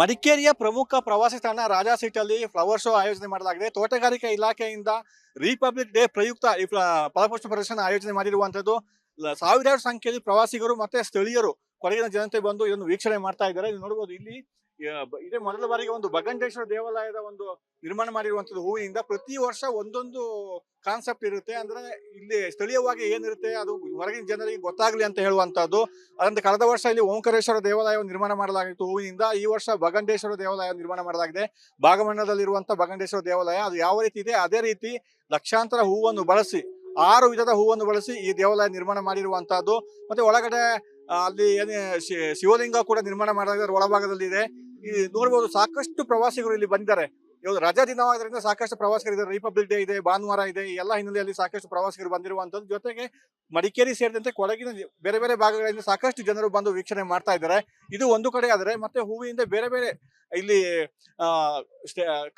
ಮಡಿಕೇರಿಯ ಪ್ರಮುಖ ಪ್ರವಾಸಿ ತಾಣ ರಾಜಾ ಸೀಟಲ್ಲಿ ಫ್ಲವರ್ ಶೋ ಆಯೋಜನೆ ಮಾಡಲಾಗಿದೆ. ತೋಟಗಾರಿಕಾ ಇಲಾಖೆಯಿಂದ ರಿಪಬ್ಲಿಕ್ ಡೇ ಪ್ರಯುಕ್ತ ಈ ಫಲಪುಷ್ಪ ಪ್ರದರ್ಶನ ಆಯೋಜನೆ ಮಾಡಿರುವಂತದ್ದು. ಸಾವಿರಾರು ಸಂಖ್ಯೆಯಲ್ಲಿ ಪ್ರವಾಸಿಗರು ಮತ್ತೆ ಸ್ಥಳೀಯರು ಕೊಡಗಿನ ಜನತೆ ಬಂದು ಇದನ್ನು ವೀಕ್ಷಣೆ ಮಾಡ್ತಾ ಇದ್ದಾರೆ. ನೀವು ನೋಡಬಹುದು ಇಲ್ಲಿ ಇದೇ ಮೊದಲ ಬಾರಿಗೆ ಒಂದು ಬಗಂಡೇಶ್ವರ ದೇವಾಲಯದ ಒಂದು ನಿರ್ಮಾಣ ಮಾಡಿರುವಂತದ್ದು ಹೂವಿನಿಂದ. ಪ್ರತಿ ವರ್ಷ ಒಂದೊಂದು ಕಾನ್ಸೆಪ್ಟ್ ಇರುತ್ತೆ. ಅಂದ್ರೆ ಇಲ್ಲಿ ಸ್ಥಳೀಯವಾಗಿ ಏನಿರುತ್ತೆ ಅದು ಹೊರಗಿನ ಜನರಿಗೆ ಗೊತ್ತಾಗ್ಲಿ ಅಂತ ಹೇಳುವಂತದ್ದು. ಅದರಂತೆ ಕಳೆದ ವರ್ಷ ಇಲ್ಲಿ ಓಂಕಾರೇಶ್ವರ ದೇವಾಲಯವನ್ನು ನಿರ್ಮಾಣ ಮಾಡಲಾಗಿತ್ತು ಹೂವಿನಿಂದ. ಈ ವರ್ಷ ಬಗಂಡೇಶ್ವರ ದೇವಾಲಯ ನಿರ್ಮಾಣ ಮಾಡಲಾಗಿದೆ. ಭಾಗಮಂಡಲದಲ್ಲಿರುವಂತಹ ಬಗಂಡೇಶ್ವರ ದೇವಾಲಯ ಅದು ಯಾವ ರೀತಿ ಇದೆ ಅದೇ ರೀತಿ ಲಕ್ಷಾಂತರ ಹೂವನ್ನು ಬಳಸಿ 6 ವಿಧದ ಹೂವನ್ನು ಬಳಸಿ ಈ ದೇವಾಲಯ ನಿರ್ಮಾಣ ಮಾಡಿರುವಂತಹದ್ದು. ಮತ್ತೆ ಒಳಗಡೆ ಅಲ್ಲಿ ಏನೇ ಶಿವಲಿಂಗ ಕೂಡ ನಿರ್ಮಾಣ ಮಾಡಲಾಗಿದೆ, ಒಳಭಾಗದಲ್ಲಿ ಇದೆ. ಈ ನೋಡಬಹುದು ಸಾಕಷ್ಟು ಪ್ರವಾಸಿಗರು ಇಲ್ಲಿ ಬಂದಿದ್ದಾರೆ. ಇವತ್ತು ರಜಾ ದಿನವಾದ್ರಿಂದ ಸಾಕಷ್ಟು ಪ್ರವಾಸಿಗರು ಇದ್ದಾರೆ. ರಿಪಬ್ಲಿಕ್ ಡೇ ಇದೆ, ಭಾನುವಾರ ಇದೆ, ಈ ಎಲ್ಲ ಹಿನ್ನೆಲೆಯಲ್ಲಿ ಸಾಕಷ್ಟು ಪ್ರವಾಸಿಗರು ಬಂದಿರುವಂತದ್ದು. ಜೊತೆಗೆ ಮಡಿಕೇರಿ ಸೇರಿದಂತೆ ಕೊಡಗಿನ ಬೇರೆ ಬೇರೆ ಭಾಗಗಳಿಂದ ಸಾಕಷ್ಟು ಜನರು ಬಂದು ವೀಕ್ಷಣೆ ಮಾಡ್ತಾ ಇದ್ದಾರೆ. ಇದು ಒಂದು ಕಡೆ ಆದರೆ ಮತ್ತೆ ಹೂವಿನಿಂದ ಬೇರೆ ಬೇರೆ ಇಲ್ಲಿ ಆ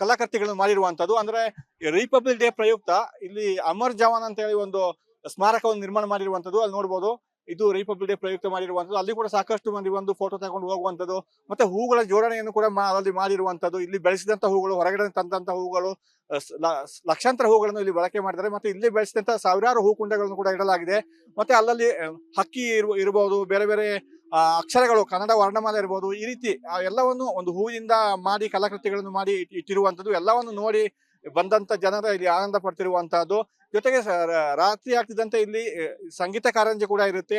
ಕಲಾಕೃತಿಗಳನ್ನು ಮಾಡಿರುವಂತದ್ದು. ಅಂದ್ರೆ ರಿಪಬ್ಲಿಕ್ ಡೇ ಪ್ರಯುಕ್ತ ಇಲ್ಲಿ ಅಮರ್ ಜವಾನ್ ಅಂತ ಹೇಳಿ ಒಂದು ಸ್ಮಾರಕವನ್ನು ನಿರ್ಮಾಣ ಮಾಡಿರುವಂತದ್ದು. ಅಲ್ಲಿ ನೋಡಬಹುದು ಇದು ರಿಪಬ್ಲಿಕ್ ಡೇ ಪ್ರಯುಕ್ತ ಮಾಡಿರುವಂತದ್ದು. ಅಲ್ಲಿ ಕೂಡ ಸಾಕಷ್ಟು ಮಂದಿ ಒಂದು ಫೋಟೋ ತಗೊಂಡು ಹೋಗುವಂತದ್ದು. ಮತ್ತೆ ಹೂಗಳ ಜೋಡಣೆಯನ್ನು ಕೂಡ ಅಲ್ಲಿ ಮಾಡಿರುವಂತದ್ದು. ಇಲ್ಲಿ ಬೆಳೆಸಿದಂತ ಹೂಗಳು, ಹೊರಗಡೆ ತಂದಂತ ಹೂಗಳು, ಲಕ್ಷಾಂತರ ಹೂಗಳನ್ನು ಇಲ್ಲಿ ಬಳಕೆ ಮಾಡಿದ್ದಾರೆ. ಮತ್ತೆ ಇಲ್ಲಿ ಬೆಳೆಸಿದಂತ ಸಾವಿರಾರು ಹೂ ಕುಂಡಗಳನ್ನು ಕೂಡ ಇಡಲಾಗಿದೆ. ಮತ್ತೆ ಅಲ್ಲಲ್ಲಿ ಹಕ್ಕಿ ಇರಬಹುದು, ಬೇರೆ ಬೇರೆ ಅಕ್ಷರಗಳು, ಕನ್ನಡ ವರ್ಣಮಾಲೆ ಇರಬಹುದು, ಈ ರೀತಿ ಎಲ್ಲವನ್ನು ಒಂದು ಹೂವಿನಿಂದ ಮಾಡಿ ಕಲಾಕೃತಿಗಳನ್ನು ಮಾಡಿ ಇಟ್ಟಿರುವಂತದ್ದು. ಎಲ್ಲವನ್ನು ನೋಡಿ ಬಂದಂತ ಜನರ ಇಲ್ಲಿ ಆನಂದ ಪಡ್ತಿರುವಂತಹದ್ದು. ಜೊತೆಗೆ ರಾತ್ರಿ ಆಗ್ತಿದ್ದಂತೆ ಇಲ್ಲಿ ಸಂಗೀತ ಕಾರಂಜಿ ಕೂಡ ಇರುತ್ತೆ.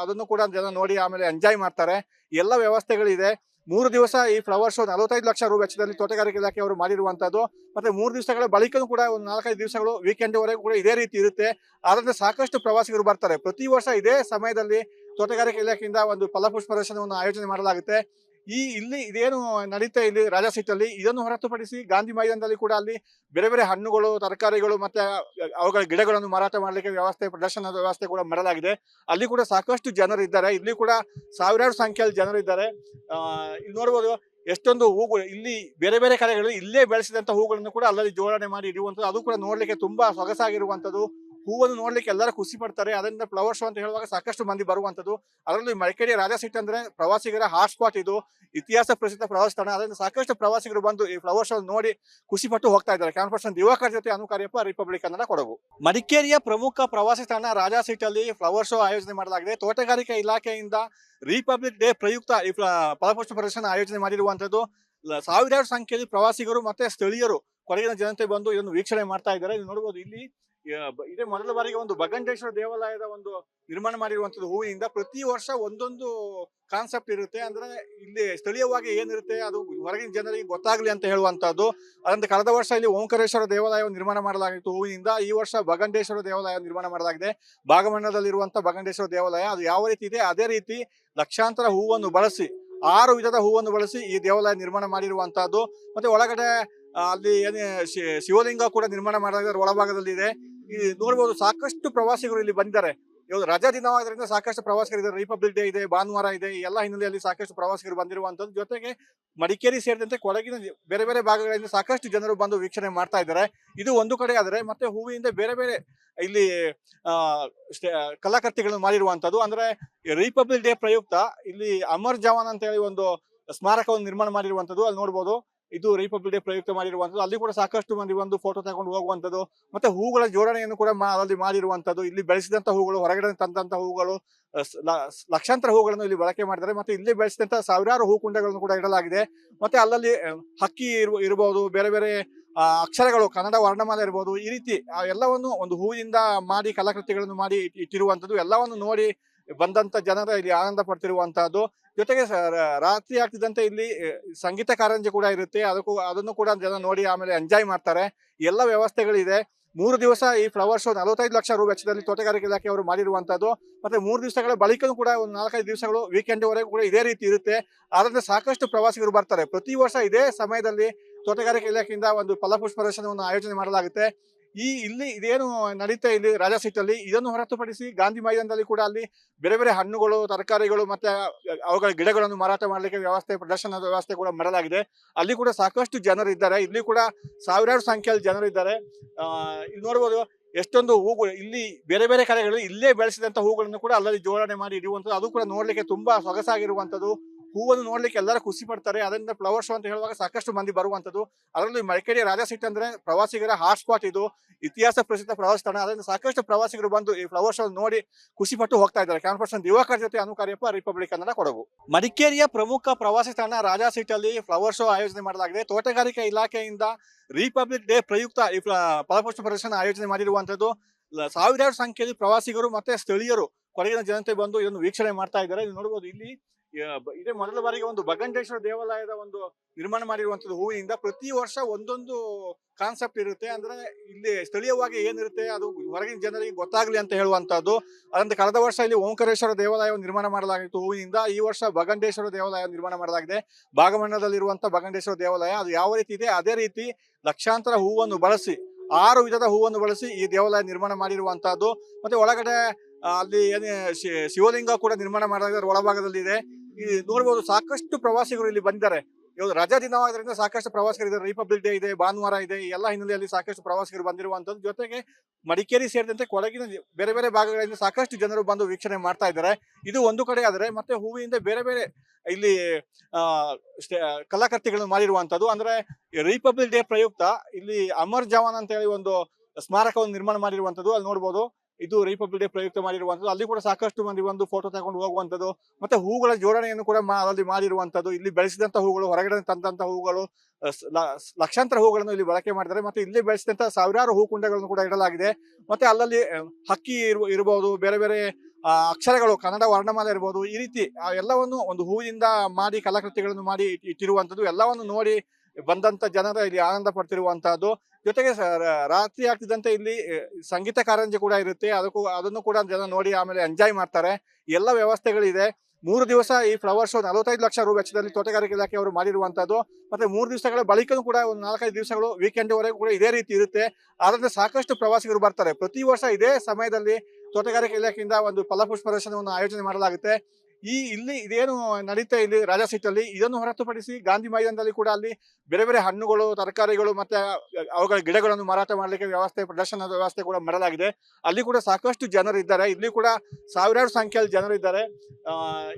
ಅದನ್ನು ಕೂಡ ಜನ ನೋಡಿ ಆಮೇಲೆ ಎಂಜಾಯ್ ಮಾಡ್ತಾರೆ. ಎಲ್ಲ ವ್ಯವಸ್ಥೆಗಳಿದೆ. 3 ದಿವಸ ಈ ಫ್ಲವರ್ ಶೋ 45 ಲಕ್ಷ ರು ವೆಚ್ಚದಲ್ಲಿ ತೋಟಗಾರಿಕೆ ಇಲಾಖೆ ಅವರು ಮಾಡಿರುವಂತದ್ದು. ಮತ್ತೆ 3 ದಿವಸಗಳ ಬಳಿಕನೂ ಕೂಡ ಒಂದು 4-5 ದಿವಸಗಳು ವೀಕೆಂಡ್ ವರೆಗೂ ಕೂಡ ಇದೇ ರೀತಿ ಇರುತ್ತೆ. ಆದ್ರೆ ಸಾಕಷ್ಟು ಪ್ರವಾಸಿಗರು ಬರ್ತಾರೆ. ಪ್ರತಿ ವರ್ಷ ಇದೇ ಸಮಯದಲ್ಲಿ ತೋಟಗಾರಿಕೆ ಇಲಾಖೆಯಿಂದ ಒಂದು ಫಲಪುಷ್ಪ ಪ್ರದರ್ಶನವನ್ನು ಆಯೋಜನೆ ಮಾಡಲಾಗುತ್ತೆ. ಇಲ್ಲಿ ಇದೇನು ನಡೀತಾ ಇಲ್ಲಿ ರಾಜಾ ಸೀಟಲ್ಲಿ, ಇದನ್ನು ಹೊರತುಪಡಿಸಿ ಗಾಂಧಿ ಮೈದಾನದಲ್ಲಿ ಕೂಡ ಅಲ್ಲಿ ಬೇರೆ ಬೇರೆ ಹಣ್ಣುಗಳು, ತರಕಾರಿಗಳು ಮತ್ತೆ ಅವುಗಳ ಗಿಡಗಳನ್ನು ಮಾರಾಟ ಮಾಡಲಿಕ್ಕೆ ಪ್ರದರ್ಶನದ ವ್ಯವಸ್ಥೆ ಕೂಡ ಮಾಡಲಾಗಿದೆ. ಅಲ್ಲಿ ಕೂಡ ಸಾಕಷ್ಟು ಜನರು ಇದ್ದಾರೆ. ಇಲ್ಲಿ ಕೂಡ ಸಾವಿರಾರು ಸಂಖ್ಯೆಯಲ್ಲಿ ಜನರು ಇದ್ದಾರೆ. ಇಲ್ಲಿ ನೋಡಬಹುದು ಎಷ್ಟೊಂದು ಹೂಗಳು ಇಲ್ಲಿ ಬೇರೆ ಬೇರೆ ಕಡೆಗಳಲ್ಲಿ ಇಲ್ಲೇ ಬೆಳೆಸಿದಂತ ಹೂಗಳನ್ನು ಕೂಡ ಅಲ್ಲಲ್ಲಿ ಜೋಡಣೆ ಮಾಡಿ ಇಡುವಂಥದ್ದು. ಅದು ಕೂಡ ನೋಡ್ಲಿಕ್ಕೆ ತುಂಬಾ ಸೊಗಸಾಗಿರುವಂತದ್ದು. ಹೂವನ್ನು ನೋಡ್ಲಿಕ್ಕೆ ಎಲ್ಲರೂ ಖುಷಿ ಪಡ್ತಾರೆ. ಅದರಿಂದ ಫ್ಲವರ್ ಶೋ ಅಂತ ಹೇಳುವಾಗ ಸಾಕಷ್ಟು ಮಂದಿ ಬರುವಂತದ್ದು. ಅದರಲ್ಲಿ ಮಡಿಕೇರಿ ರಾಜಾ ಸೀಟ್ ಅಂದ್ರೆ ಪ್ರವಾಸಿಗರ ಹಾಟ್ ಸ್ಪಾಟ್. ಇದು ಇತಿಹಾಸ ಪ್ರಸಿದ್ಧ ಪ್ರವಾಸ ತಾಣ. ಅದರಿಂದ ಸಾಕಷ್ಟು ಪ್ರವಾಸಿಗರು ಬಂದು ಈ ಫ್ಲವರ್ ಶೋ ನೋಡಿ ಖುಷಿ ಪಟ್ಟು ಹೋಗ್ತಾ ಇದ್ದಾರೆ. ಕ್ಯಾಮರಾ ಪರ್ಸನ್ ದಿವಾಕರ್ ಜೊತೆ ಅನುಕಾರ್ಯಪ್ಪ, ರಿಪಬ್ಲಿಕ್ ಕನ್ನಡ, ಕೊಡಗು. ಮಡಿಕೇರಿಯ ಪ್ರಮುಖ ಪ್ರವಾಸಿ ತಾಣ ರಾಜಾ ಸೀಟಲ್ಲಿ ಫ್ಲವರ್ ಶೋ ಆಯೋಜನೆ ಮಾಡಲಾಗಿದೆ. ತೋಟಗಾರಿಕಾ ಇಲಾಖೆಯಿಂದ ರಿಪಬ್ಲಿಕ್ ಡೇ ಪ್ರಯುಕ್ತ ಈ ಫಲಪುಷ್ಪ ಪ್ರದರ್ಶನ ಆಯೋಜನೆ ಮಾಡಿರುವಂತದ್ದು. ಸಾವಿರಾರು ಸಂಖ್ಯೆಯಲ್ಲಿ ಪ್ರವಾಸಿಗರು ಮತ್ತೆ ಸ್ಥಳೀಯರು ಕೊಡಗಿನ ಜನತೆ ಬಂದು ಇದನ್ನು ವೀಕ್ಷಣೆ ಮಾಡ್ತಾ ಇದ್ದಾರೆ. ನೀವು ನೋಡಬಹುದು ಇಲ್ಲಿ ಇದೇ ಮೊದಲ ಬಾರಿಗೆ ಒಂದು ಬಗಂಡೇಶ್ವರ ದೇವಾಲಯದ ಒಂದು ನಿರ್ಮಾಣ ಮಾಡಿರುವಂತದ್ದು ಹೂವಿನಿಂದ. ಪ್ರತಿ ವರ್ಷ ಒಂದೊಂದು ಕಾನ್ಸೆಪ್ಟ್ ಇರುತ್ತೆ. ಅಂದ್ರೆ ಇಲ್ಲಿ ಸ್ಥಳೀಯವಾಗಿ ಏನಿರುತ್ತೆ ಅದು ಹೊರಗಿನ ಜನರಿಗೆ ಗೊತ್ತಾಗ್ಲಿ ಅಂತ ಹೇಳುವಂತದ್ದು. ಅದರಂತೆ ಕಳೆದ ವರ್ಷ ಇಲ್ಲಿ ಓಂಕಾರೇಶ್ವರ ದೇವಾಲಯವನ್ನು ನಿರ್ಮಾಣ ಮಾಡಲಾಗಿತ್ತು ಹೂವಿನಿಂದ. ಈ ವರ್ಷ ಬಗಂಡೇಶ್ವರ ದೇವಾಲಯ ನಿರ್ಮಾಣ ಮಾಡಲಾಗಿದೆ. ಭಾಗಮಂಡಲದಲ್ಲಿರುವಂತಹ ಬಗಂಡೇಶ್ವರ ದೇವಾಲಯ ಅದು ಯಾವ ರೀತಿ ಇದೆ ಅದೇ ರೀತಿ ಲಕ್ಷಾಂತರ ಹೂವನ್ನು ಬಳಸಿ 6 ವಿಧದ ಹೂವನ್ನು ಬಳಸಿ ಈ ದೇವಾಲಯ ನಿರ್ಮಾಣ ಮಾಡಿರುವಂತಹದ್ದು. ಮತ್ತೆ ಒಳಗಡೆ ಅಲ್ಲಿ ಏನೇ ಶಿವಲಿಂಗ ಕೂಡ ನಿರ್ಮಾಣ ಮಾಡಲಾಗಿದೆ, ಒಳಭಾಗದಲ್ಲಿ ಇದೆ. ಈ ನೋಡಬಹುದು ಸಾಕಷ್ಟು ಪ್ರವಾಸಿಗರು ಇಲ್ಲಿ ಬಂದಿದ್ದಾರೆ. ಇವತ್ತು ರಜಾ ದಿನವಾದ್ರಿಂದ ಸಾಕಷ್ಟು ಪ್ರವಾಸಿಗರು ಇದ್ದಾರೆ. ರಿಪಬ್ಲಿಕ್ ಡೇ ಇದೆ, ಭಾನುವಾರ ಇದೆ, ಈ ಎಲ್ಲ ಹಿನ್ನೆಲೆಯಲ್ಲಿ ಸಾಕಷ್ಟು ಪ್ರವಾಸಿಗರು ಬಂದಿರುವಂತದ್ದು. ಜೊತೆಗೆ ಮಡಿಕೇರಿ ಸೇರಿದಂತೆ ಕೊಡಗಿನ ಬೇರೆ ಬೇರೆ ಭಾಗಗಳಿಂದ ಸಾಕಷ್ಟು ಜನರು ಬಂದು ವೀಕ್ಷಣೆ ಮಾಡ್ತಾ ಇದ್ದಾರೆ. ಇದು ಒಂದು ಕಡೆ ಆದರೆ ಮತ್ತೆ ಹೂವಿನಿಂದ ಬೇರೆ ಬೇರೆ ಇಲ್ಲಿ ಕಲಾಕೃತಿಗಳನ್ನು ಮಾಡಿರುವಂತದ್ದು. ಅಂದ್ರೆ ರಿಪಬ್ಲಿಕ್ ಡೇ ಪ್ರಯುಕ್ತ ಇಲ್ಲಿ ಅಮರ್ ಜವಾನ್ ಅಂತ ಹೇಳಿ ಒಂದು ಸ್ಮಾರಕವನ್ನು ನಿರ್ಮಾಣ ಮಾಡಿರುವಂತದ್ದು. ಅಲ್ಲಿ ನೋಡಬಹುದು ಇದು ರಿಪಬ್ಲಿಕ್ ಡೇ ಪ್ರಯುಕ್ತ ಮಾಡಿರುವಂತದ್ದು. ಅಲ್ಲಿ ಕೂಡ ಸಾಕಷ್ಟು ಮಂದಿ ಒಂದು ಫೋಟೋ ತಗೊಂಡು ಹೋಗುವಂತದ್ದು. ಮತ್ತೆ ಹೂಗಳ ಜೋಡಣೆಯನ್ನು ಕೂಡ ಅಲ್ಲಿ ಮಾಡಿರುವಂತದ್ದು. ಇಲ್ಲಿ ಬೆಳೆಸಿದಂತ ಹೂಗಳು, ಹೊರಗಡೆ ತಂದಂತ ಹೂಗಳು, ಲಕ್ಷಾಂತರ ಹೂಗಳನ್ನು ಇಲ್ಲಿ ಬಳಕೆ ಮಾಡಿದ್ದಾರೆ. ಮತ್ತೆ ಇಲ್ಲಿ ಬೆಳೆಸಿದಂತ ಸಾವಿರಾರು ಹೂ ಕುಂಡಗಳನ್ನು ಕೂಡ ಇಡಲಾಗಿದೆ. ಮತ್ತೆ ಅಲ್ಲಲ್ಲಿ ಹಕ್ಕಿ ಇರಬಹುದು, ಬೇರೆ ಬೇರೆ ಅಕ್ಷರಗಳು, ಕನ್ನಡ ವರ್ಣಮಾಲೆ ಇರಬಹುದು, ಈ ರೀತಿ ಎಲ್ಲವನ್ನು ಒಂದು ಹೂವಿನಿಂದ ಮಾಡಿ ಕಲಾಕೃತಿಗಳನ್ನು ಮಾಡಿ ಇಟ್ಟಿರುವಂತದ್ದು. ಎಲ್ಲವನ್ನು ನೋಡಿ ಬಂದಂತ ಜನರ ಇಲ್ಲಿ ಆನಂದ ಪಡ್ತಿರುವಂತಹದ್ದು. ಜೊತೆಗೆ ರಾತ್ರಿ ಆಗ್ತಿದ್ದಂತೆ ಇಲ್ಲಿ ಸಂಗೀತ ಕಾರಂಜಿ ಕೂಡ ಇರುತ್ತೆ. ಅದನ್ನು ಕೂಡ ಜನ ನೋಡಿ ಆಮೇಲೆ ಎಂಜಾಯ್ ಮಾಡ್ತಾರೆ. ಎಲ್ಲ ವ್ಯವಸ್ಥೆಗಳಿದೆ. 3 ದಿವಸ ಈ ಫ್ಲವರ್ ಶೋ 45 ಲಕ್ಷ ರು ವೆಚ್ಚದಲ್ಲಿ ತೋಟಗಾರಿಕೆ ಇಲಾಖೆ ಅವರು ಮಾಡಿರುವಂತದ್ದು. ಮತ್ತೆ 3 ದಿವಸಗಳ ಬಳಿಕನೂ ಕೂಡ ಒಂದು 4-5 ದಿವಸಗಳು ವೀಕೆಂಡ್ ವರೆಗೂ ಕೂಡ ಇದೇ ರೀತಿ ಇರುತ್ತೆ. ಆದ್ರಿಂದ ಸಾಕಷ್ಟು ಪ್ರವಾಸಿಗರು ಬರ್ತಾರೆ. ಪ್ರತಿ ವರ್ಷ ಇದೇ ಸಮಯದಲ್ಲಿ ತೋಟಗಾರಿಕೆ ಇಲಾಖೆಯಿಂದ ಒಂದು ಫಲಪುಷ್ಪ ಪ್ರದರ್ಶನವನ್ನು ಆಯೋಜನೆ ಮಾಡಲಾಗುತ್ತೆ. ಇಲ್ಲಿ ಇದೇನು ನಡೀತಾ ಇಲ್ಲಿ ರಾಜಾ ಸೀಟಲ್ಲಿ, ಇದನ್ನು ಹೊರತುಪಡಿಸಿ ಗಾಂಧಿ ಮೈದಾನದಲ್ಲಿ ಕೂಡ ಅಲ್ಲಿ ಬೇರೆ ಬೇರೆ ಹಣ್ಣುಗಳು, ತರಕಾರಿಗಳು ಮತ್ತೆ ಅವುಗಳ ಗಿಡಗಳನ್ನು ಮಾರಾಟ ಮಾಡಲಿಕ್ಕೆ ಪ್ರದರ್ಶನದ ವ್ಯವಸ್ಥೆ ಕೂಡ ಮಾಡಲಾಗಿದೆ. ಅಲ್ಲಿ ಕೂಡ ಸಾಕಷ್ಟು ಜನರು ಇದ್ದಾರೆ. ಇಲ್ಲಿ ಕೂಡ ಸಾವಿರಾರು ಸಂಖ್ಯೆಯಲ್ಲಿ ಜನರು ಇದ್ದಾರೆ. ಇಲ್ಲಿ ನೋಡಬಹುದು ಎಷ್ಟೊಂದು ಹೂಗಳು ಇಲ್ಲಿ ಬೇರೆ ಬೇರೆ ಕಡೆಗಳಲ್ಲಿ ಇಲ್ಲೇ ಬೆಳೆಸಿದಂತ ಹೂಗಳನ್ನು ಕೂಡ ಅಲ್ಲಲ್ಲಿ ಜೋಡಣೆ ಮಾಡಿ ಇಡುವಂಥದ್ದು. ಅದು ಕೂಡ ನೋಡ್ಲಿಕ್ಕೆ ತುಂಬಾ ಸೊಗಸಾಗಿರುವಂತದ್ದು. ಹೂವನ್ನು ನೋಡ್ಲಿಕ್ಕೆ ಎಲ್ಲರೂ ಖುಷಿ ಪಡ್ತಾರೆ. ಅದರಿಂದ ಫ್ಲವರ್ ಶೋ ಅಂತ ಹೇಳುವಾಗ ಸಾಕಷ್ಟು ಮಂದಿ ಬರುವಂತದ್ದು. ಅದರಲ್ಲಿ ಮಡಿಕೇರಿ ರಾಜಾ ಸೀಟ್ ಅಂದ್ರೆ ಪ್ರವಾಸಿಗರ ಹಾಟ್ ಸ್ಪಾಟ್ ಇದು. ಇತಿಹಾಸ ಪ್ರಸಿದ್ಧ ಪ್ರವಾಸ ತಾಣ. ಅದರಿಂದ ಸಾಕಷ್ಟು ಪ್ರವಾಸಿಗರು ಬಂದು ಈ ಫ್ಲವರ್ ಶೋ ನೋಡಿ ಖುಷಿ ಪಟ್ಟು ಹೋಗ್ತಾ ಇದ್ದಾರೆ. ಕ್ಯಾಮರಾ ಪರ್ಸನ್ ದಿವಾಕರ್ ಜೊತೆ ಅನು ಕಾರ್ಯಪ್ಪ, ರಿಪಬ್ಲಿಕ್ ಕನ್ನಡ, ಕೊಡಗು. ಮಡಿಕೇರಿಯ ಪ್ರಮುಖ ಪ್ರವಾಸಿ ತಾಣ ರಾಜಾ ಸೀಟ್ ಅಲ್ಲಿ ಫ್ಲವರ್ ಶೋ ಆಯೋಜನೆ ಮಾಡಲಾಗಿದೆ. ತೋಟಗಾರಿಕಾ ಇಲಾಖೆಯಿಂದ ರಿಪಬ್ಲಿಕ್ ಡೇ ಪ್ರಯುಕ್ತ ಈ ಫಲಪುಷ್ಪ ಪ್ರದರ್ಶನ ಆಯೋಜನೆ ಮಾಡಿರುವಂತದ್ದು. ಸಾವಿರಾರು ಸಂಖ್ಯೆಯಲ್ಲಿ ಪ್ರವಾಸಿಗರು ಮತ್ತೆ ಸ್ಥಳೀಯರು, ಕೊಡಗಿನ ಜನತೆ ಬಂದು ಇದನ್ನು ವೀಕ್ಷಣೆ ಮಾಡ್ತಾ ಇದ್ದಾರೆ. ನೀವು ನೋಡಬಹುದು ಇಲ್ಲಿ ಇದೇ ಮೊದಲ ಬಾರಿಗೆ ಒಂದು ಬಗಂಡೇಶ್ವರ ದೇವಾಲಯದ ಒಂದು ನಿರ್ಮಾಣ ಮಾಡಿರುವಂತದ್ದು ಹೂವಿನಿಂದ. ಪ್ರತಿ ವರ್ಷ ಒಂದೊಂದು ಕಾನ್ಸೆಪ್ಟ್ ಇರುತ್ತೆ. ಅಂದ್ರೆ ಇಲ್ಲಿ ಸ್ಥಳೀಯವಾಗಿ ಏನಿರುತ್ತೆ ಅದು ಹೊರಗಿನ ಜನರಿಗೆ ಗೊತ್ತಾಗ್ಲಿ ಅಂತ ಹೇಳುವಂತದ್ದು. ಅದರಂತೆ ಕಳೆದ ವರ್ಷ ಇಲ್ಲಿ ಓಂಕಾರೇಶ್ವರ ದೇವಾಲಯವನ್ನು ನಿರ್ಮಾಣ ಮಾಡಲಾಗಿತ್ತು ಹೂವಿನಿಂದ. ಈ ವರ್ಷ ಬಗಂಡೇಶ್ವರ ದೇವಾಲಯ ನಿರ್ಮಾಣ ಮಾಡಲಾಗಿದೆ. ಭಾಗಮಂಡಲದಲ್ಲಿರುವಂತಹ ಬಗಂಡೇಶ್ವರ ದೇವಾಲಯ ಅದು ಯಾವ ರೀತಿ ಇದೆ ಅದೇ ರೀತಿ ಲಕ್ಷಾಂತರ ಹೂವನ್ನು ಬಳಸಿ 6 ವಿಧದ ಹೂವನ್ನು ಬಳಸಿ ಈ ದೇವಾಲಯ ನಿರ್ಮಾಣ ಮಾಡಿರುವಂತಹದ್ದು. ಮತ್ತೆ ಒಳಗಡೆ ಅಲ್ಲಿ ಏನೇ ಶಿವಲಿಂಗ ಕೂಡ ನಿರ್ಮಾಣ ಮಾಡಲಾಗಿದೆ, ಒಳಭಾಗದಲ್ಲಿ ಇದೆ. ಈ ನೋಡಬಹುದು ಸಾಕಷ್ಟು ಪ್ರವಾಸಿಗರು ಇಲ್ಲಿ ಬಂದಿದ್ದಾರೆ. ಇವತ್ತು ರಜಾ ದಿನವಾದ್ರಿಂದ ಸಾಕಷ್ಟು ಪ್ರವಾಸಿಗರು ಇದ್ದಾರೆ. ರಿಪಬ್ಲಿಕ್ ಡೇ ಇದೆ, ಭಾನುವಾರ ಇದೆ. ಈ ಎಲ್ಲ ಹಿನ್ನೆಲೆಯಲ್ಲಿ ಸಾಕಷ್ಟು ಪ್ರವಾಸಿಗರು ಬಂದಿರುವಂತದ್ದು. ಜೊತೆಗೆ ಮಡಿಕೇರಿ ಸೇರಿದಂತೆ ಕೊಡಗಿನ ಬೇರೆ ಬೇರೆ ಭಾಗಗಳಿಂದ ಸಾಕಷ್ಟು ಜನರು ಬಂದು ವೀಕ್ಷಣೆ ಮಾಡ್ತಾ ಇದ್ದಾರೆ. ಇದು ಒಂದು ಕಡೆ ಆದರೆ ಮತ್ತೆ ಹೂವಿನಿಂದ ಬೇರೆ ಬೇರೆ ಇಲ್ಲಿ ಕಲಾಕೃತಿಗಳನ್ನು ಮಾಡಿರುವಂತದ್ದು. ಅಂದ್ರೆ ರಿಪಬ್ಲಿಕ್ ಡೇ ಪ್ರಯುಕ್ತ ಇಲ್ಲಿ ಅಮರ್ ಜವಾನ್ ಅಂತ ಹೇಳಿ ಒಂದು ಸ್ಮಾರಕವನ್ನು ನಿರ್ಮಾಣ ಮಾಡಿರುವಂತದ್ದು. ಅಲ್ಲಿ ನೋಡಬಹುದು ಇದು ರಿಪಬ್ಲಿಕ್ ಡೇ ಪ್ರಯುಕ್ತ ಮಾಡಿರುವಂತದ್ದು. ಅಲ್ಲಿ ಕೂಡ ಸಾಕಷ್ಟು ಮಂದಿ ಬಂದು ಫೋಟೋ ತಗೊಂಡು ಹೋಗುವಂತದ್ದು. ಮತ್ತೆ ಹೂಗಳ ಜೋಡಣೆಯನ್ನು ಕೂಡ ಅಲ್ಲಿ ಮಾಡಿರುವಂತದ್ದು. ಇಲ್ಲಿ ಬೆಳೆಸಿದಂತ ಹೂಗಳು, ಹೊರಗಡೆ ತಂದಂತ ಹೂಗಳು, ಲಕ್ಷಾಂತರ ಹೂಗಳನ್ನು ಇಲ್ಲಿ ಬಳಕೆ ಮಾಡಿದ್ದಾರೆ. ಮತ್ತೆ ಇಲ್ಲಿ ಬೆಳೆಸಿದಂತ ಸಾವಿರಾರು ಹೂ ಕುಂಡಗಳನ್ನು ಕೂಡ ಇಡಲಾಗಿದೆ. ಮತ್ತೆ ಅಲ್ಲಲ್ಲಿ ಹಕ್ಕಿ ಇರಬಹುದು, ಬೇರೆ ಬೇರೆ ಅಕ್ಷರಗಳು, ಕನ್ನಡ ವರ್ಣಮಾಲೆ ಇರಬಹುದು. ಈ ರೀತಿ ಎಲ್ಲವನ್ನು ಒಂದು ಹೂವಿನಿಂದ ಮಾಡಿ ಕಲಾಕೃತಿಗಳನ್ನು ಮಾಡಿ ಇಟ್ಟಿರುವಂತದ್ದು. ಎಲ್ಲವನ್ನು ನೋಡಿ ಬಂದಂತ ಜನರ ಇಲ್ಲಿ ಆನಂದ ಪಡ್ತಿರುವಂತಹದ್ದು. ಜೊತೆಗೆ ರಾತ್ರಿ ಆಗ್ತಿದ್ದಂತೆ ಇಲ್ಲಿ ಸಂಗೀತ ಕಾರಂಜಿ ಕೂಡ ಇರುತ್ತೆ. ಅದನ್ನು ಕೂಡ ಜನ ನೋಡಿ ಆಮೇಲೆ ಎಂಜಾಯ್ ಮಾಡ್ತಾರೆ. ಎಲ್ಲ ವ್ಯವಸ್ಥೆಗಳಿದೆ. 3 ದಿವಸ ಈ ಫ್ಲವರ್ ಶೋ 45 ಲಕ್ಷ ರು ವೆಚ್ಚದಲ್ಲಿ ತೋಟಗಾರಿಕೆ ಇಲಾಖೆಯವರು ಮಾಡಿರುವಂತದ್ದು. ಮತ್ತೆ 3 ದಿವಸಗಳ ಬಳಿಕನೂ ಕೂಡ ಒಂದು 4-5 ದಿವಸಗಳು ವೀಕೆಂಡ್ ವರೆಗೂ ಕೂಡ ಇದೇ ರೀತಿ ಇರುತ್ತೆ. ಆದ್ರಿಂದ ಸಾಕಷ್ಟು ಪ್ರವಾಸಿಗರು ಬರ್ತಾರೆ. ಪ್ರತಿ ವರ್ಷ ಇದೇ ಸಮಯದಲ್ಲಿ ತೋಟಗಾರಿಕೆ ಇಲಾಖೆಯಿಂದ ಒಂದು ಫಲಪುಷ್ಪ ಪ್ರದರ್ಶನವನ್ನು ಆಯೋಜನೆ ಮಾಡಲಾಗುತ್ತೆ. ಇಲ್ಲಿ ಇದೇನು ನಡೀತಾ ಇಲ್ಲಿ ರಾಜಾ ಸೀಟ್ ಅಲ್ಲಿ, ಇದನ್ನು ಹೊರತುಪಡಿಸಿ ಗಾಂಧಿ ಮೈದಾನದಲ್ಲಿ ಕೂಡ ಅಲ್ಲಿ ಬೇರೆ ಬೇರೆ ಹಣ್ಣುಗಳು, ತರಕಾರಿಗಳು ಮತ್ತೆ ಅವುಗಳ ಗಿಡಗಳನ್ನು ಮಾರಾಟ ಮಾಡಲಿಕ್ಕೆ ಪ್ರದರ್ಶನದ ವ್ಯವಸ್ಥೆ ಕೂಡ ಮಾಡಲಾಗಿದೆ. ಅಲ್ಲಿ ಕೂಡ ಸಾಕಷ್ಟು ಜನರು ಇದ್ದಾರೆ. ಇಲ್ಲಿ ಕೂಡ ಸಾವಿರಾರು ಸಂಖ್ಯೆಯಲ್ಲಿ ಜನರು ಇದ್ದಾರೆ.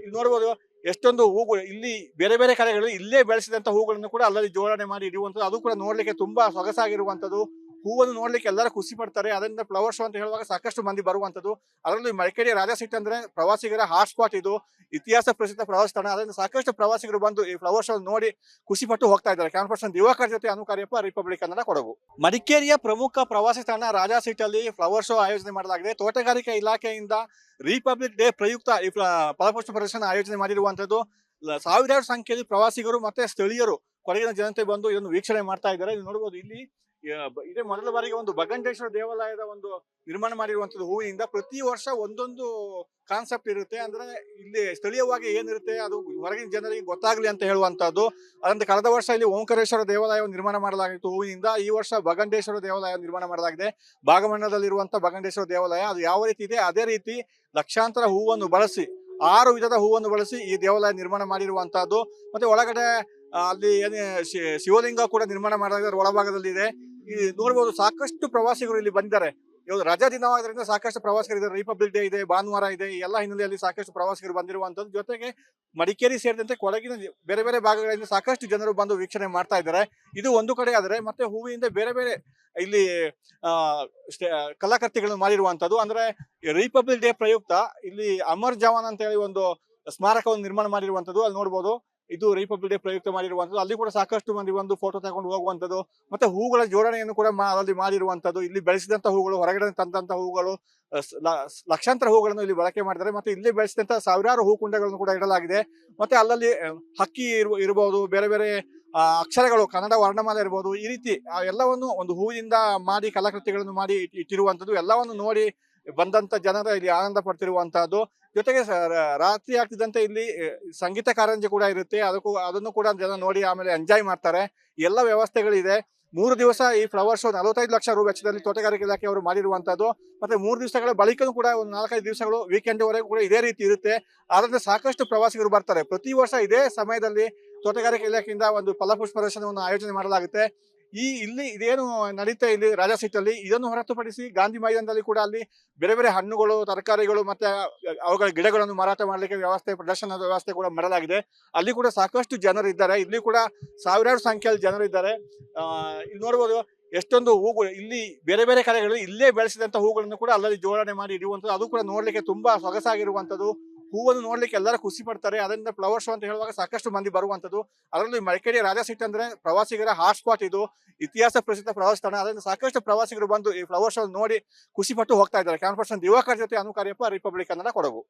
ಇಲ್ಲಿ ನೋಡಬಹುದು ಎಷ್ಟೊಂದು ಹೂಗಳು ಇಲ್ಲಿ ಬೇರೆ ಬೇರೆ ಕಡೆಗಳು ಇಲ್ಲೇ ಬೆಳೆಸಿದಂತ ಹೂಗಳನ್ನು ಕೂಡ ಅಲ್ಲಲ್ಲಿ ಜೋಡಣೆ ಮಾಡಿ ಇಡುವಂಥದ್ದು. ಅದು ಕೂಡ ನೋಡ್ಲಿಕ್ಕೆ ತುಂಬಾ ಸೊಗಸಾಗಿರುವಂತದ್ದು. ಹೂವನ್ನು ನೋಡ್ಲಿಕ್ಕೆ ಎಲ್ಲರೂ ಖುಷಿ ಪಡ್ತಾರೆ. ಅದರಿಂದ ಫ್ಲವರ್ ಶೋ ಅಂತ ಹೇಳುವಾಗ ಸಾಕಷ್ಟು ಮಂದಿ ಬರುವಂತದ್ದು. ಅದರಲ್ಲಿ ಮಡಿಕೇರಿ ರಾಜಾ ಸೀಟ್ ಅಂದ್ರೆ ಪ್ರವಾಸಿಗರ ಹಾಟ್ ಸ್ಪಾಟ್ ಇದು. ಇತಿಹಾಸ ಪ್ರಸಿದ್ಧ ಪ್ರವಾಸ ತಾಣ. ಅದರಿಂದ ಸಾಕಷ್ಟು ಪ್ರವಾಸಿಗರು ಬಂದು ಈ ಫ್ಲವರ್ ಶೋ ನೋಡಿ ಖುಷಿ ಪಟ್ಟು ಹೋಗ್ತಾ ಇದ್ದಾರೆ. ಕ್ಯಾಮರಾ ಪರ್ಸನ್ ದಿವಾಕರ್ ಜೊತೆ ಅನು ಕಾರ್ಯಪ್ಪ, ರಿಪಬ್ಲಿಕ್ ಕನ್ನಡ, ಕೊಡಗು. ಮಡಿಕೇರಿಯ ಪ್ರಮುಖ ಪ್ರವಾಸಿ ತಾಣ ರಾಜಾ ಸೀಟ್ ಅಲ್ಲಿ ಫ್ಲವರ್ ಶೋ ಆಯೋಜನೆ ಮಾಡಲಾಗಿದೆ. ತೋಟಗಾರಿಕಾ ಇಲಾಖೆಯಿಂದ ರಿಪಬ್ಲಿಕ್ ಡೇ ಪ್ರಯುಕ್ತ ಈ ಫಲಪುಷ್ಪ ಪ್ರದರ್ಶನ ಆಯೋಜನೆ ಮಾಡಿರುವಂತದ್ದು. ಸಾವಿರಾರು ಸಂಖ್ಯೆಯಲ್ಲಿ ಪ್ರವಾಸಿಗರು ಮತ್ತೆ ಸ್ಥಳೀಯರು, ಕೊಡಗಿನ ಜನತೆ ಬಂದು ಇದನ್ನು ವೀಕ್ಷಣೆ ಮಾಡ್ತಾ ಇದ್ದಾರೆ. ನೀವು ನೋಡಬಹುದು ಇಲ್ಲಿ ಇದೇ ಮೊದಲ ಬಾರಿಗೆ ಒಂದು ಬಗಂಡೇಶ್ವರ ದೇವಾಲಯದ ಒಂದು ನಿರ್ಮಾಣ ಮಾಡಿರುವಂತದ್ದು ಹೂವಿನಿಂದ. ಪ್ರತಿ ವರ್ಷ ಒಂದೊಂದು ಕಾನ್ಸೆಪ್ಟ್ ಇರುತ್ತೆ. ಅಂದ್ರೆ ಇಲ್ಲಿ ಸ್ಥಳೀಯವಾಗಿ ಏನಿರುತ್ತೆ ಅದು ಹೊರಗಿನ ಜನರಿಗೆ ಗೊತ್ತಾಗ್ಲಿ ಅಂತ ಹೇಳುವಂತದ್ದು. ಅದರಂತೆ ಕಳೆದ ವರ್ಷ ಇಲ್ಲಿ ಓಂಕಾರೇಶ್ವರ ದೇವಾಲಯವನ್ನು ನಿರ್ಮಾಣ ಮಾಡಲಾಗಿತ್ತು ಹೂವಿನಿಂದ. ಈ ವರ್ಷ ಬಗಂಡೇಶ್ವರ ದೇವಾಲಯ ನಿರ್ಮಾಣ ಮಾಡಲಾಗಿದೆ. ಭಾಗಮಂಡಲದಲ್ಲಿರುವಂತಹ ಬಗಂಡೇಶ್ವರ ದೇವಾಲಯ ಅದು ಯಾವ ರೀತಿ ಇದೆ ಅದೇ ರೀತಿ ಲಕ್ಷಾಂತರ ಹೂವನ್ನು ಬಳಸಿ 6 ವಿಧದ ಹೂವನ್ನು ಬಳಸಿ ಈ ದೇವಾಲಯ ನಿರ್ಮಾಣ ಮಾಡಿರುವಂತಹದ್ದು. ಮತ್ತೆ ಒಳಗಡೆ ಅಲ್ಲಿ ಏನೇ ಶಿವಲಿಂಗ ಕೂಡ ನಿರ್ಮಾಣ ಮಾಡಲಾಗಿದೆ, ಒಳಭಾಗದಲ್ಲಿ ಇದೆ. ಈ ನೋಡಬಹುದು ಸಾಕಷ್ಟು ಪ್ರವಾಸಿಗರು ಇಲ್ಲಿ ಬಂದಿದ್ದಾರೆ. ಇವತ್ತು ರಜಾ ದಿನವಾದ್ರಿಂದ ಸಾಕಷ್ಟು ಪ್ರವಾಸಿಗರು ಇದ್ದಾರೆ. ರಿಪಬ್ಲಿಕ್ ಡೇ ಇದೆ, ಭಾನುವಾರ ಇದೆ. ಈ ಎಲ್ಲ ಹಿನ್ನೆಲೆಯಲ್ಲಿ ಸಾಕಷ್ಟು ಪ್ರವಾಸಿಗರು ಬಂದಿರುವಂತದ್ದು. ಜೊತೆಗೆ ಮಡಿಕೇರಿ ಸೇರಿದಂತೆ ಕೊಡಗಿನ ಬೇರೆ ಬೇರೆ ಭಾಗಗಳಿಂದ ಸಾಕಷ್ಟು ಜನರು ಬಂದು ವೀಕ್ಷಣೆ ಮಾಡ್ತಾ ಇದ್ದಾರೆ. ಇದು ಒಂದು ಕಡೆ ಆದರೆ ಮತ್ತೆ ಹೂವಿನಿಂದ ಬೇರೆ ಬೇರೆ ಇಲ್ಲಿ ಕಲಾಕೃತಿಗಳನ್ನು ಮಾಡಿರುವಂತದ್ದು. ಅಂದ್ರೆ ರಿಪಬ್ಲಿಕ್ ಡೇ ಪ್ರಯುಕ್ತ ಇಲ್ಲಿ ಅಮರ್ ಜವಾನ್ ಅಂತ ಹೇಳಿ ಒಂದು ಸ್ಮಾರಕವನ್ನು ನಿರ್ಮಾಣ ಮಾಡಿರುವಂತದ್ದು. ಅಲ್ಲಿ ನೋಡಬಹುದು ಇದು ರಿಪಬ್ಲಿಕ್ ಡೇ ಪ್ರಯುಕ್ತ ಮಾಡಿರುವಂತದ್ದು. ಅಲ್ಲಿ ಕೂಡ ಸಾಕಷ್ಟು ಮಂದಿ ಬಂದು ಫೋಟೋ ತಗೊಂಡು ಹೋಗುವಂತದ್ದು. ಮತ್ತೆ ಹೂಗಳ ಜೋಡಣೆಯನ್ನು ಕೂಡ ಅಲ್ಲಿ ಮಾಡಿರುವಂತದ್ದು. ಇಲ್ಲಿ ಬೆಳೆಸಿದಂತ ಹೂಗಳು, ಹೊರಗಡೆ ತಂದಂತ ಹೂಗಳು, ಲಕ್ಷಾಂತರ ಹೂಗಳನ್ನು ಇಲ್ಲಿ ಬಳಕೆ ಮಾಡಿದ್ದಾರೆ. ಮತ್ತೆ ಇಲ್ಲಿ ಬೆಳೆಸಿದಂತ ಸಾವಿರಾರು ಹೂ ಕುಂಡಗಳನ್ನು ಕೂಡ ಇಡಲಾಗಿದೆ. ಮತ್ತೆ ಅಲ್ಲಲ್ಲಿ ಹಕ್ಕಿ ಇರಬಹುದು, ಬೇರೆ ಬೇರೆ ಅಕ್ಷರಗಳು, ಕನ್ನಡ ವರ್ಣಮಾಲೆ ಇರಬಹುದು. ಈ ರೀತಿ ಎಲ್ಲವನ್ನು ಒಂದು ಹೂವಿನಿಂದ ಮಾಡಿ ಕಲಾಕೃತಿಗಳನ್ನು ಮಾಡಿ ಇಟ್ಟಿರುವಂತದ್ದು. ಎಲ್ಲವನ್ನು ನೋಡಿ ಬಂದಂತ ಜನರ ಇಲ್ಲಿ ಆನಂದ ಪಡ್ತಿರುವಂತಹದ್ದು. ಜೊತೆಗೆ ರಾತ್ರಿ ಆಗ್ತಿದ್ದಂತೆ ಇಲ್ಲಿ ಸಂಗೀತ ಕಾರಂಜಿ ಕೂಡ ಇರುತ್ತೆ. ಅದನ್ನು ಕೂಡ ಜನ ನೋಡಿ ಆಮೇಲೆ ಎಂಜಾಯ್ ಮಾಡ್ತಾರೆ. ಎಲ್ಲ ವ್ಯವಸ್ಥೆಗಳಿದೆ. 3 ದಿವಸ ಈ ಫ್ಲವರ್ ಶೋ 45 ಲಕ್ಷ ರು ವೆಚ್ಚದಲ್ಲಿ ತೋಟಗಾರಿಕೆ ಇಲಾಖೆಯವರು ಮಾಡಿರುವಂತದ್ದು. ಮತ್ತೆ 3 ದಿವಸಗಳ ಬಳಿಕನೂ ಕೂಡ ಒಂದು 4-5 ದಿವಸಗಳು ವೀಕೆಂಡ್ ವರೆಗೂ ಕೂಡ ಇದೇ ರೀತಿ ಇರುತ್ತೆ. ಆದ್ರಿಂದ ಸಾಕಷ್ಟು ಪ್ರವಾಸಿಗರು ಬರ್ತಾರೆ. ಪ್ರತಿ ವರ್ಷ ಇದೇ ಸಮಯದಲ್ಲಿ ತೋಟಗಾರಿಕೆ ಇಲಾಖೆಯಿಂದ ಒಂದು ಫಲಪುಷ್ಪ ಪ್ರದರ್ಶನವನ್ನು ಆಯೋಜನೆ ಮಾಡಲಾಗುತ್ತೆ. ಇಲ್ಲಿ ಇದೇನು ನಡೀತಾ ಇಲ್ಲಿ ರಾಜಾ ಸೀಟಲ್ಲಿ ಇದನ್ನು ಹೊರತುಪಡಿಸಿ ಗಾಂಧಿ ಮೈದಾನದಲ್ಲಿ ಕೂಡ ಅಲ್ಲಿ ಬೇರೆ ಬೇರೆ ಹಣ್ಣುಗಳು, ತರಕಾರಿಗಳು ಮತ್ತೆ ಅವುಗಳ ಗಿಡಗಳನ್ನು ಮಾರಾಟ ಮಾಡಲಿಕ್ಕೆ ಪ್ರದರ್ಶನದ ವ್ಯವಸ್ಥೆ ಕೂಡ ಮಾಡಲಾಗಿದೆ. ಅಲ್ಲಿ ಕೂಡ ಸಾಕಷ್ಟು ಜನರು ಇದ್ದಾರೆ. ಇಲ್ಲಿ ಕೂಡ ಸಾವಿರಾರು ಸಂಖ್ಯೆಯಲ್ಲಿ ಜನರು ಇದ್ದಾರೆ. ಇಲ್ಲಿ ನೋಡಬಹುದು ಎಷ್ಟೊಂದು ಹೂಗಳು ಇಲ್ಲಿ ಬೇರೆ ಬೇರೆ ಕಡೆಗಳಲ್ಲಿ ಇಲ್ಲೇ ಬೆಳೆಸಿದಂತ ಹೂಗಳನ್ನು ಕೂಡ ಅಲ್ಲಲ್ಲಿ ಜೋಡಣೆ ಮಾಡಿ ಇಡುವಂಥದ್ದು. ಅದು ಕೂಡ ನೋಡ್ಲಿಕ್ಕೆ ತುಂಬಾ ಸೊಗಸಾಗಿರುವಂತದ್ದು. ಹೂವನ್ನು ನೋಡ್ಲಿಕ್ಕೆ ಎಲ್ಲರೂ ಖುಷಿ ಪಡ್ತಾರೆ. ಅದರಿಂದ ಫ್ಲವರ್ ಶೋ ಅಂತ ಹೇಳುವಾಗ ಸಾಕಷ್ಟು ಮಂದಿ ಬರುವಂತದ್ದು. ಅದರಲ್ಲಿ ಮಡಿಕೇರಿ ರಾಜಾ ಸೀಟ್ ಅಂದ್ರೆ ಪ್ರವಾಸಿಗರ ಹಾಟ್ ಸ್ಪಾಟ್. ಇದು ಇತಿಹಾಸ ಪ್ರಸಿದ್ಧ ಪ್ರವಾಸ ತಾಣ. ಅದರಿಂದ ಸಾಕಷ್ಟು ಪ್ರವಾಸಿಗರು ಬಂದು ಈ ಫ್ಲವರ್ ಶೋ ನೋಡಿ ಖುಷಿ ಪಟ್ಟು ಹೋಗ್ತಾ ಇದ್ದಾರೆ. ಕ್ಯಾಮರಾ ಪರ್ಸನ್ ದಿವಾಕರ್ ಜೊತೆ ಅನುಕಾರ್ಯಪ್ಪ, ರಿಪಬ್ಲಿಕ್ ಕನ್ನಡ, ಕೊಡಗು.